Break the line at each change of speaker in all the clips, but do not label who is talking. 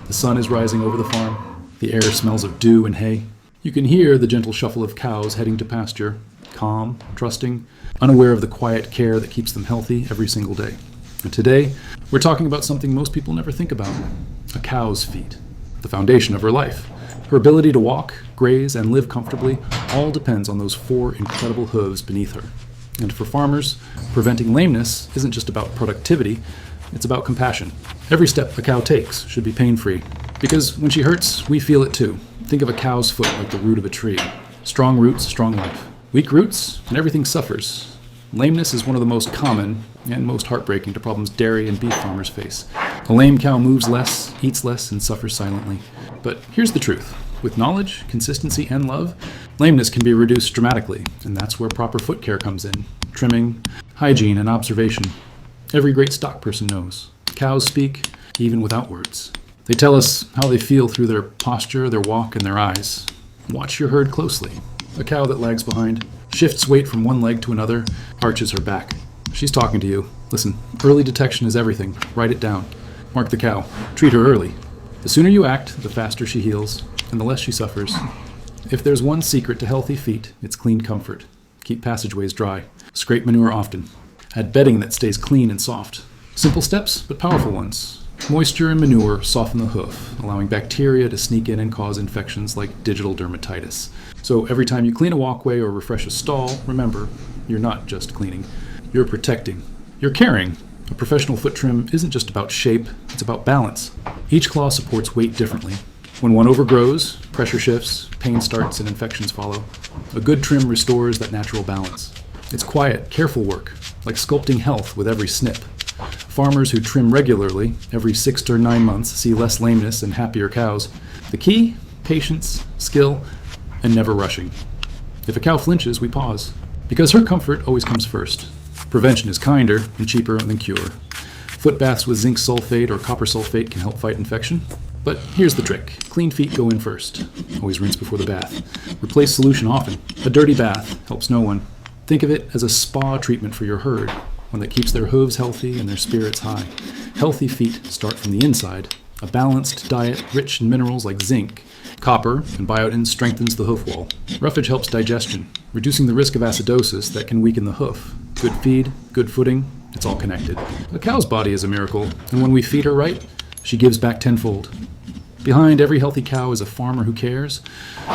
The sun is rising over the farm. The air smells of dew and hay. You can hear the gentle shuffle of cows heading to pasture, calm, trusting, unaware of the quiet care that keeps them healthy every single day. And today, we're talking about something most people never think about: a cow's feet, the foundation of her life. Her ability to walk, graze, and live comfortably all depends on those 4 incredible hooves beneath her. And for farmers, preventing lameness isn't just about productivity, it's about compassion. Every step a cow takes should be pain-free, because when she hurts, we feel it too. Think of a cow's foot like the root of a tree. Strong roots, strong life. Weak roots, and everything suffers. Lameness is one of the most common and most heartbreaking to problems dairy and beef farmers face. A lame cow moves less, eats less, and suffers silently. But here's the truth. With knowledge, consistency, and love, lameness can be reduced dramatically, and that's where proper foot care comes in. Trimming, hygiene, and observation. Every great stock person knows. Cows speak, even without words. They tell us how they feel through their posture, their walk, and their eyes. Watch your herd closely. A cow that lags behind, shifts weight from one leg to another, arches her back. She's talking to you. Listen, early detection is everything. Write it down. Mark the cow. Treat her early. The sooner you act, the faster she heals, and the less she suffers. If there's one secret to healthy feet, it's clean comfort. Keep passageways dry. Scrape manure often. Add bedding that stays clean and soft. Simple steps, but powerful ones. Moisture and manure soften the hoof, allowing bacteria to sneak in and cause infections like digital dermatitis. So every time you clean a walkway or refresh a stall, remember, you're not just cleaning. You're protecting. You're caring. A professional foot trim isn't just about shape, it's about balance. Each claw supports weight differently. When one overgrows, pressure shifts, pain starts, and infections follow. A good trim restores that natural balance. It's quiet, careful work, like sculpting health with every snip. Farmers who trim regularly, every 6 to 9 months, see less lameness and happier cows. The key? Patience, skill, and never rushing. If a cow flinches, we pause, because her comfort always comes first. Prevention is kinder and cheaper than cure. Foot baths with zinc sulfate or copper sulfate can help fight infection. But here's the trick. Clean feet go in first. Always rinse before the bath. Replace solution often. A dirty bath helps no one. Think of it as a spa treatment for your herd, one that keeps their hooves healthy and their spirits high. Healthy feet start from the inside. A balanced diet rich in minerals like zinc, copper, and biotin strengthens the hoof wall. Roughage helps digestion, reducing the risk of acidosis that can weaken the hoof. Good feed, good footing, it's all connected. A cow's body is a miracle, and when we feed her right, she gives back tenfold. Behind every healthy cow is a farmer who cares,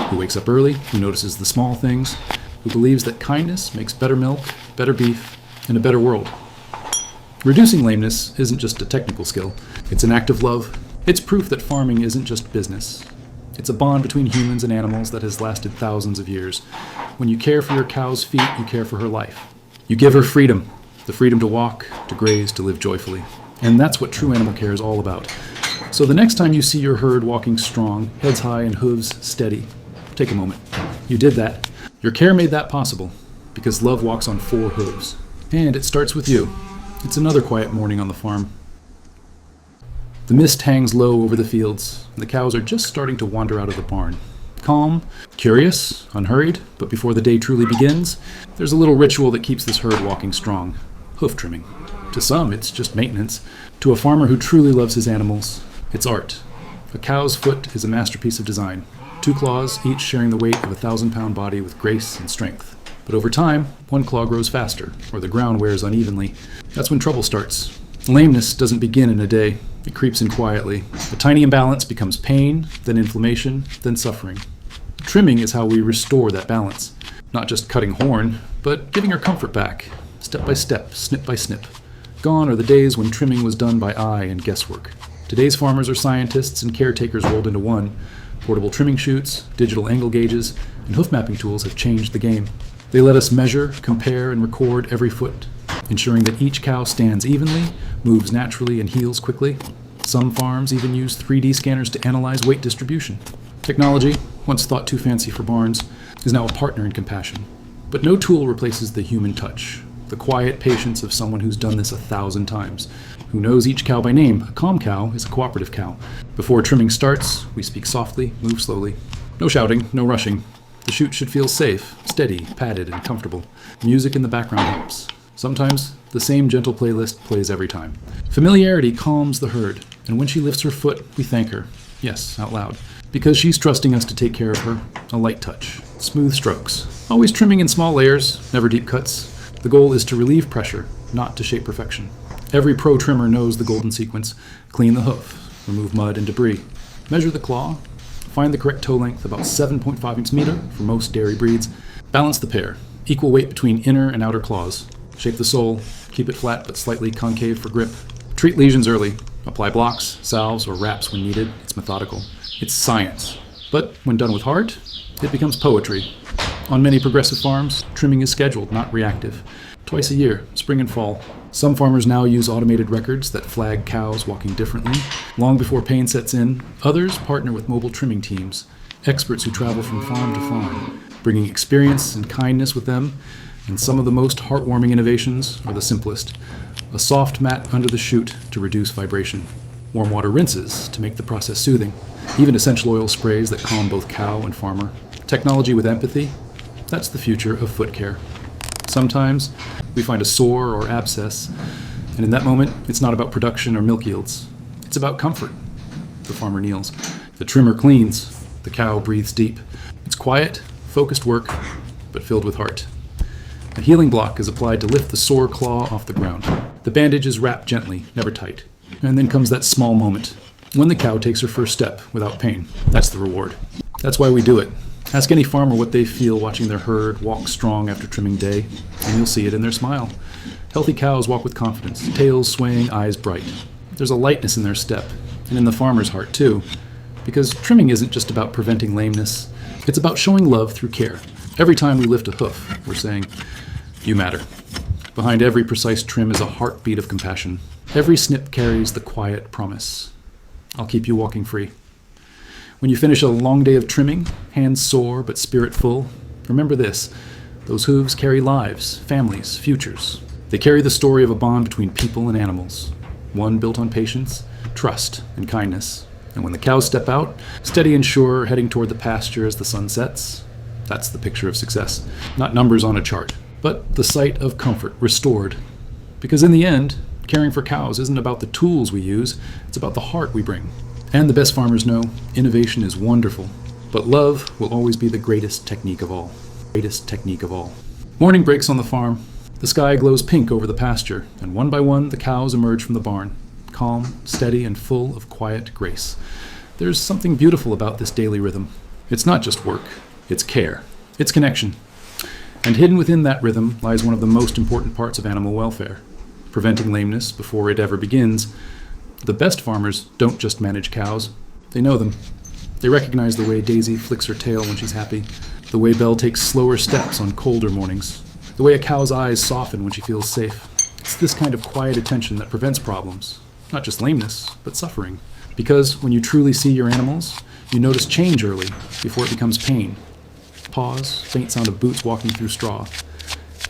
who wakes up early, who notices the small things, who believes that kindness makes better milk, better beef, and a better world. Reducing lameness isn't just a technical skill, it's an act of love. It's proof that farming isn't just business. It's a bond between humans and animals that has lasted thousands of years. When you care for your cow's feet, you care for her life. You give her freedom, the freedom to walk, to graze, to live joyfully. And that's what true animal care is all about. So the next time you see your herd walking strong, heads high and hooves steady, take a moment. You did that. Your care made that possible, because love walks on 4 hooves. And it starts with you. It's another quiet morning on the farm. The mist hangs low over the fields, and the cows are just starting to wander out of the barn. Calm, curious, unhurried, but before the day truly begins, there's a little ritual that keeps this herd walking strong: hoof trimming. To some, it's just maintenance. To a farmer who truly loves his animals, it's art. A cow's foot is a masterpiece of design. 2 claws, each sharing the weight of a 1,000-pound body with grace and strength. But over time, one claw grows faster, or the ground wears unevenly. That's when trouble starts. Lameness doesn't begin in a day. It creeps in quietly. A tiny imbalance becomes pain, then inflammation, then suffering. Trimming is how we restore that balance. Not just cutting horn, but giving her comfort back, step by step, snip by snip. Gone are the days when trimming was done by eye and guesswork. Today's farmers are scientists and caretakers rolled into one. Portable trimming chutes, digital angle gauges, and hoof mapping tools have changed the game. They let us measure, compare, and record every foot, ensuring that each cow stands evenly, moves naturally, and heals quickly. Some farms even use 3D scanners to analyze weight distribution. Technology, once thought too fancy for barns, is now a partner in compassion. But no tool replaces the human touch, the quiet patience of someone who's done this 1,000 times, who knows each cow by name. A calm cow is a cooperative cow. Before trimming starts, we speak softly, move slowly. No shouting, no rushing. The chute should feel safe, steady, padded, and comfortable. Music in the background helps. Sometimes, the same gentle playlist plays every time. Familiarity calms the herd, and when she lifts her foot, we thank her. Yes, out loud. Because she's trusting us to take care of her. A light touch. Smooth strokes. Always trimming in small layers, never deep cuts. The goal is to relieve pressure, not to shape perfection. Every pro trimmer knows the golden sequence. Clean the hoof. Remove mud and debris. Measure the claw. Find the correct toe length, about 7.5 meter for most dairy breeds. Balance the pair. Equal weight between inner and outer claws. Shape the sole. Keep it flat but slightly concave for grip. Treat lesions early. Apply blocks, salves, or wraps when needed. It's methodical. It's science. But when done with heart, it becomes poetry. On many progressive farms, trimming is scheduled, not reactive. Twice a year, spring and fall. Some farmers now use automated records that flag cows walking differently, long before pain sets in. Others partner with mobile trimming teams, experts who travel from farm to farm, bringing experience and kindness with them. And some of the most heartwarming innovations are the simplest. A soft mat under the chute to reduce vibration. Warm water rinses to make the process soothing. Even essential oil sprays that calm both cow and farmer. Technology with empathy, that's the future of foot care. Sometimes we find a sore or abscess, and in that moment, it's not about production or milk yields. It's about comfort. The farmer kneels. The trimmer cleans. The cow breathes deep. It's quiet, focused work, but filled with heart. A healing block is applied to lift the sore claw off the ground. The bandage is wrapped gently, never tight. And then comes that small moment, when the cow takes her first step without pain. That's the reward. That's why we do it. Ask any farmer what they feel watching their herd walk strong after trimming day, and you'll see it in their smile. Healthy cows walk with confidence, tails swaying, eyes bright. There's a lightness in their step, and in the farmer's heart too, because trimming isn't just about preventing lameness. It's about showing love through care. Every time we lift a hoof, we're saying, "You matter." Behind every precise trim is a heartbeat of compassion. Every snip carries the quiet promise. I'll keep you walking free. When you finish a long day of trimming, hands sore but spirit full, remember this: those hooves carry lives, families, futures. They carry the story of a bond between people and animals, one built on patience, trust, and kindness. And when the cows step out, steady and sure, heading toward the pasture as the sun sets, that's the picture of success. Not numbers on a chart, but the sight of comfort restored. Because in the end, caring for cows isn't about the tools we use, it's about the heart we bring. And the best farmers know innovation is wonderful, but love will always be the greatest technique of all. Greatest technique of all. Morning breaks on the farm. The sky glows pink over the pasture, and one by one the cows emerge from the barn, calm, steady, and full of quiet grace. There's something beautiful about this daily rhythm. It's not just work, it's care, it's connection. And hidden within that rhythm lies one of the most important parts of animal welfare, preventing lameness before it ever begins. The best farmers don't just manage cows, they know them. They recognize the way Daisy flicks her tail when she's happy, the way Belle takes slower steps on colder mornings, the way a cow's eyes soften when she feels safe. It's this kind of quiet attention that prevents problems, not just lameness, but suffering. Because when you truly see your animals, you notice change early, before it becomes pain. Pause, faint sound of boots walking through straw.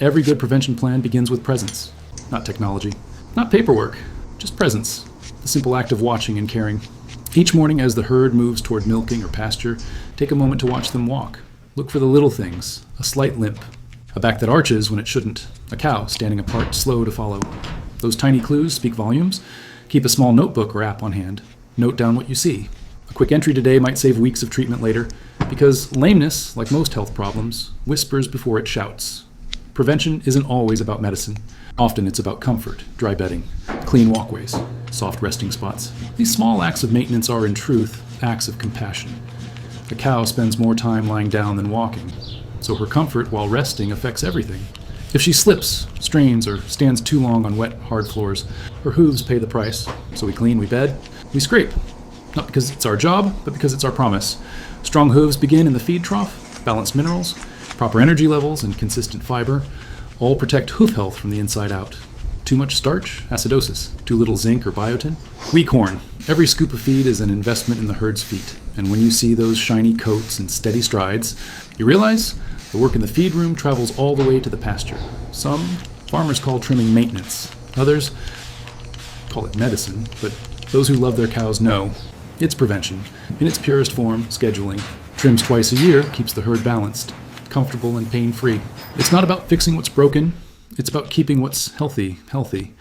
Every good prevention plan begins with presence, not technology, not paperwork, just presence. The simple act of watching and caring. Each morning as the herd moves toward milking or pasture, take a moment to watch them walk. Look for the little things, a slight limp, a back that arches when it shouldn't, a cow standing apart, slow to follow. Those tiny clues speak volumes. Keep a small notebook or app on hand. Note down what you see. A quick entry today might save weeks of treatment later, because lameness, like most health problems, whispers before it shouts. Prevention isn't always about medicine. Often it's about comfort, dry bedding, clean walkways, soft resting spots. These small acts of maintenance are, in truth, acts of compassion. A cow spends more time lying down than walking, so her comfort while resting affects everything. If she slips, strains, or stands too long on wet, hard floors, her hooves pay the price. So we clean, we bed, we scrape. Not because it's our job, but because it's our promise. Strong hooves begin in the feed trough, balanced minerals, proper energy levels, and consistent fiber all protect hoof health from the inside out. Too much starch? Acidosis. Too little zinc or biotin? Weak corn. Every scoop of feed is an investment in the herd's feet. And when you see those shiny coats and steady strides, you realize the work in the feed room travels all the way to the pasture. Some farmers call trimming maintenance. Others call it medicine, but those who love their cows know it's prevention. In its purest form, scheduling. Trims twice a year keeps the herd balanced, comfortable and pain-free. It's not about fixing what's broken, it's about keeping what's healthy, healthy.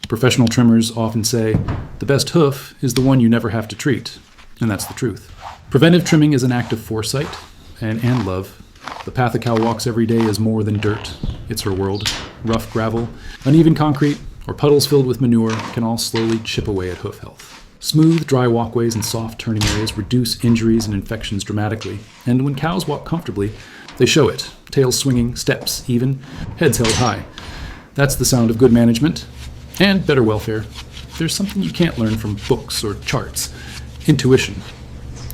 Professional trimmers often say, the best hoof is the one you never have to treat. And that's the truth. Preventive trimming is an act of foresight and love. The path a cow walks every day is more than dirt. It's her world. Rough gravel, uneven concrete, or puddles filled with manure can all slowly chip away at hoof health. Smooth, dry walkways and soft turning areas reduce injuries and infections dramatically. And when cows walk comfortably, they show it. Tails swinging, steps even, heads held high. That's the sound of good management and better welfare. There's something you can't learn from books or charts. Intuition.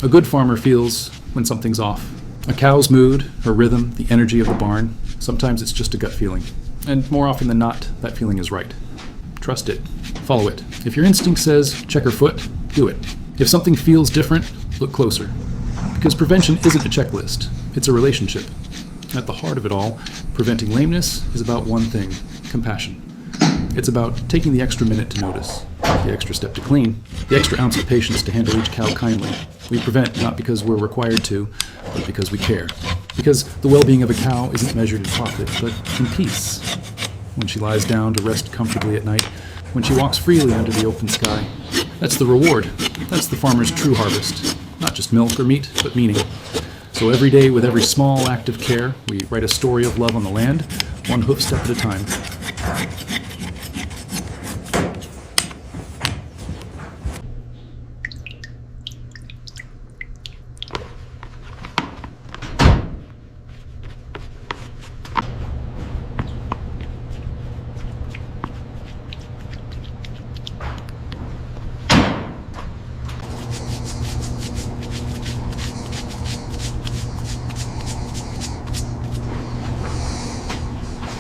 A good farmer feels when something's off. A cow's mood, her rhythm, the energy of the barn. Sometimes it's just a gut feeling. And more often than not, that feeling is right. Trust it. Follow it. If your instinct says, check her foot, do it. If something feels different, look closer. Because prevention isn't a checklist. It's a relationship. At the heart of it all, preventing lameness is about one thing: compassion. It's about taking the extra minute to notice, the extra step to clean, the extra ounce of patience to handle each cow kindly. We prevent not because we're required to, but because we care. Because the well-being of a cow isn't measured in profit, but in peace. When she lies down to rest comfortably at night, when she walks freely under the open sky, that's the reward. That's the farmer's true harvest. Not just milk or meat, but meaning. So every day, with every small act of care, we write a story of love on the land, one hoof step at a time.